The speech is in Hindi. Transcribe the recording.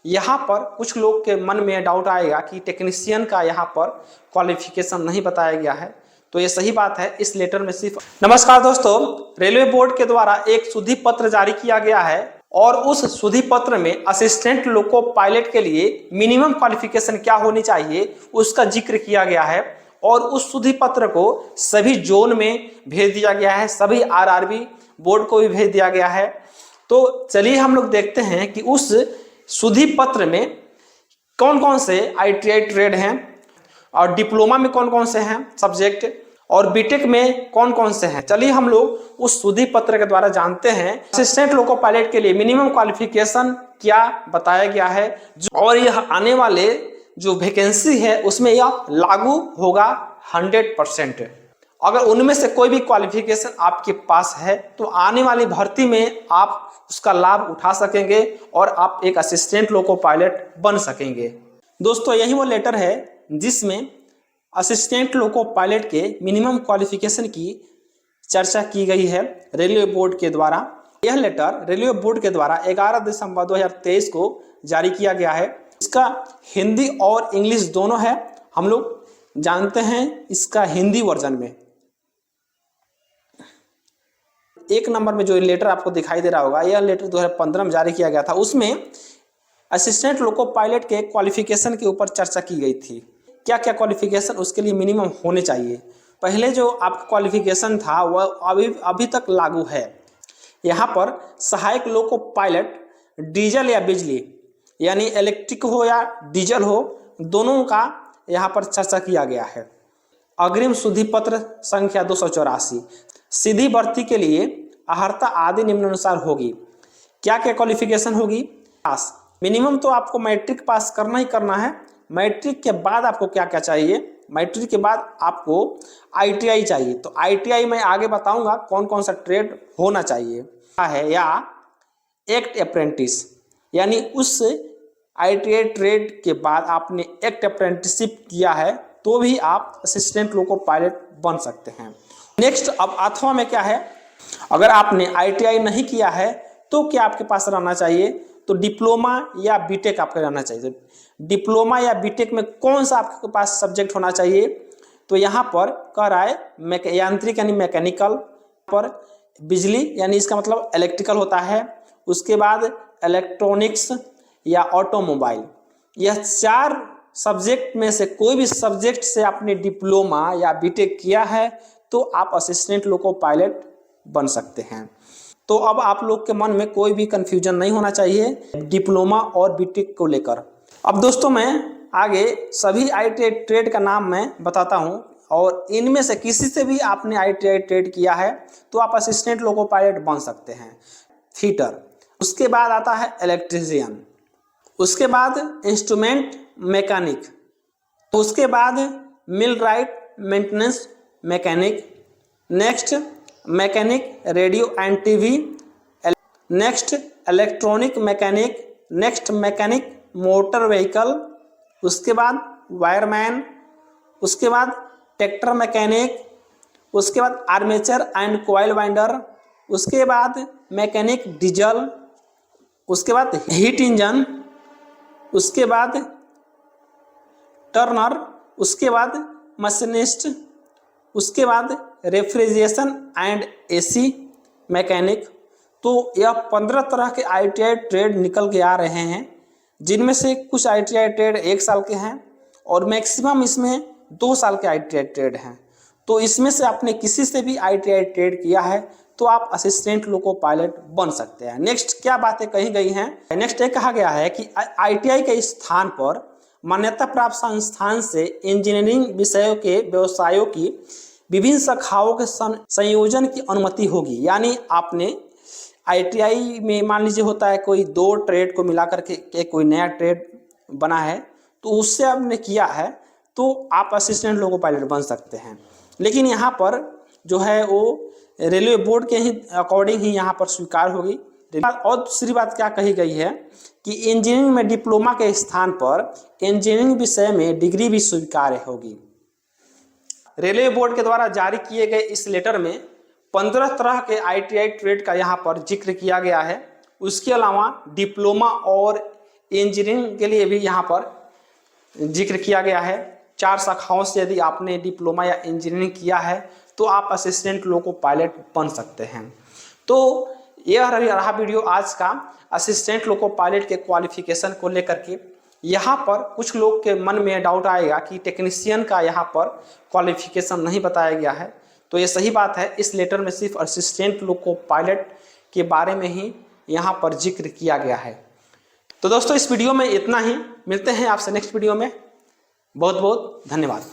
यहाँ पर कुछ लोग के मन में डाउट आएगा कि टेक्नीशियन का यहाँ पर क्वालिफिकेशन नहीं बताया गया है, तो ये सही बात है। इस लेटर में सिर्फ नमस्कार दोस्तों, रेलवे बोर्ड के द्वारा एक सुधि पत्र जारी किया गया है और उस सुधि पत्र में असिस्टेंट लोको पायलट के लिए मिनिमम क्वालिफिकेशन क्या होनी चाहिए उसका जिक्र किया गया है और उस सुधि पत्र को सभी जोन में भेज दिया गया है, सभी आरआरबी बोर्ड को भी भेज दिया गया है। तो चलिए हम लोग देखते हैं कि उस सुधि पत्र में कौन कौन से आईटीआई ट्रेड हैं और डिप्लोमा में कौन कौन से हैं सब्जेक्ट और बीटेक में कौन कौन से हैं। चलिए हम लोग उस सुधि पत्र के द्वारा जानते हैं असिस्टेंट लोको पायलट के लिए मिनिमम क्वालिफिकेशन क्या बताया गया है और यह आने वाले जो वैकेंसी है उसमें यह लागू होगा 100%। अगर उनमें से कोई भी क्वालिफिकेशन आपके पास है तो आने वाली भर्ती में आप उसका लाभ उठा सकेंगे और आप एक असिस्टेंट लोको पायलट बन सकेंगे। दोस्तों यही वो लेटर है जिसमें असिस्टेंट लोको पायलट के मिनिमम क्वालिफिकेशन की चर्चा की गई है रेलवे बोर्ड के द्वारा। यह लेटर रेलवे बोर्ड के द्वारा 11 दिसंबर 2023 को जारी किया गया है। इसका हिंदी और इंग्लिश दोनों है, हम लोग जानते हैं इसका हिंदी वर्जन में। एक नंबर में जो लेटर आपको दिखाई दे रहा होगा, यह लेटर 2015 में जारी किया गया था। उसमें असिस्टेंट लोको पायलट के क्वालिफिकेशन के ऊपर चर्चा की गई थी, क्या क्या क्वालिफिकेशन उसके लिए मिनिमम होने चाहिए। पहले जो आपका क्वालिफिकेशन था वह अभी तक लागू है। यहाँ पर सहायक लोको पायलट डीजल या बिजली यानी इलेक्ट्रिक हो या डीजल हो, दोनों का यहाँ पर चर्चा किया गया है। अग्रिम सुधि पत्र संख्या 284 सीधी भर्ती के लिए अर्हता आदि निम्नानुसार होगी। क्या क्या क्वालिफिकेशन होगी? पास मिनिमम तो आपको मैट्रिक पास करना ही करना है। मैट्रिक के बाद आपको क्या क्या चाहिए? मैट्रिक के बाद आपको आईटीआई चाहिए। तो आईटीआई में आगे बताऊंगा कौन कौन सा ट्रेड होना चाहिए है, या एक्ट अप्रेंटिस यानी उस आईटीआई ट्रेड के बाद आपने एक्ट अप्रेंटिसशिप किया है तो भी आप असिस्टेंट लोको पायलट बन सकते हैं। नेक्स्ट अब अथवा में क्या है, अगर आपने आईटीआई नहीं किया है तो क्या आपके पास रहना चाहिए? तो डिप्लोमा या बीटेक आपका रहना चाहिए। डिप्लोमा या बीटेक में कौन सा आपके पास सब्जेक्ट होना चाहिए? तो यहाँ पर कह रहा है यांत्रिक यानी मैकेनिकल, पर बिजली यानी इसका मतलब इलेक्ट्रिकल होता है, उसके बाद इलेक्ट्रॉनिक्स या ऑटोमोबाइल। यह 4 सब्जेक्ट में से कोई भी सब्जेक्ट से आपने डिप्लोमा या बीटेक किया है तो आप असिस्टेंट लोको पायलट बन सकते हैं। तो अब आप लोग के मन में कोई भी कंफ्यूजन नहीं होना चाहिए डिप्लोमा और बीटेक को लेकर। अब दोस्तों मैं आगे सभी आईटीआई ट्रेड का नाम मैं बताता हूं और इनमें से किसी से भी आपने आईटीआई ट्रेड किया है तो आप असिस्टेंट लोको पायलट बन सकते हैं। फिटर, उसके बाद आता है इलेक्ट्रीशियन, उसके बाद इंस्ट्रूमेंट मैकेनिक, उसके बाद millwright maintenance mechanic, next mechanic radio and TV, next electronic mechanic, next mechanic motor vehicle, उसके बाद वायरमैन, उसके बाद ट्रैक्टर मैकेनिक, उसके बाद आर्मेचर एंड कॉइल वाइंडर, उसके बाद मैकेनिक डीजल, उसके बाद हीट इंजन, उसके बाद टर्नर, उसके बाद मशीनिस्ट, उसके बाद रेफ्रिजरेशन एंड एसी मैकेनिक। तो यह 15 तरह के आईटीआई ट्रेड निकल के आ रहे हैं, जिनमें से कुछ आईटीआई ट्रेड 1 साल के हैं और मैक्सिमम इसमें 2 साल के आईटीआई ट्रेड हैं। तो इसमें से आपने किसी से भी आईटीआई ट्रेड किया है तो आप असिस्टेंट लोको पायलट बन सकते हैं। नेक्स्ट क्या बातें कही गई हैं? नेक्स्ट ये कहा गया है कि आईटीआई के स्थान पर मान्यता प्राप्त संस्थान से इंजीनियरिंग विषयों के व्यवसायों की विभिन्न शाखाओं के संयोजन की अनुमति होगी। यानी आपने आईटीआई में मान लीजिए होता है कोई 2 ट्रेड को मिला करके कोई नया ट्रेड बना है तो उससे आपने किया है तो आप असिस्टेंट लोको पायलट बन सकते हैं। लेकिन यहाँ पर जो है वो रेलवे बोर्ड के ही अकॉर्डिंग ही यहाँ पर स्वीकार होगी। और दूसरी बात क्या कही गई है कि इंजीनियरिंग में डिप्लोमा के स्थान पर इंजीनियरिंग विषय में डिग्री भी स्वीकार्य होगी। रेलवे बोर्ड के द्वारा जारी किए गए इस लेटर में 15 तरह के आईटीआई ट्रेड का यहाँ पर जिक्र किया गया है। उसके अलावा डिप्लोमा और इंजीनियरिंग के लिए भी यहाँ पर जिक्र किया गया है। 4 शाखाओं से यदि आपने डिप्लोमा या इंजीनियरिंग किया है तो आप असिस्टेंट लोको पायलट बन सकते हैं। तो यह रहा वीडियो आज का असिस्टेंट लोको पायलट के क्वालिफिकेशन को लेकर के। यहाँ पर कुछ लोग के मन में डाउट आएगा कि टेक्नीशियन का यहाँ पर क्वालिफिकेशन नहीं बताया गया है, तो ये सही बात है। इस लेटर में सिर्फ असिस्टेंट लोको पायलट के बारे में ही यहाँ पर जिक्र किया गया है। तो दोस्तों इस वीडियो में इतना ही, मिलते हैं आपसे नेक्स्ट वीडियो में। बहुत बहुत धन्यवाद।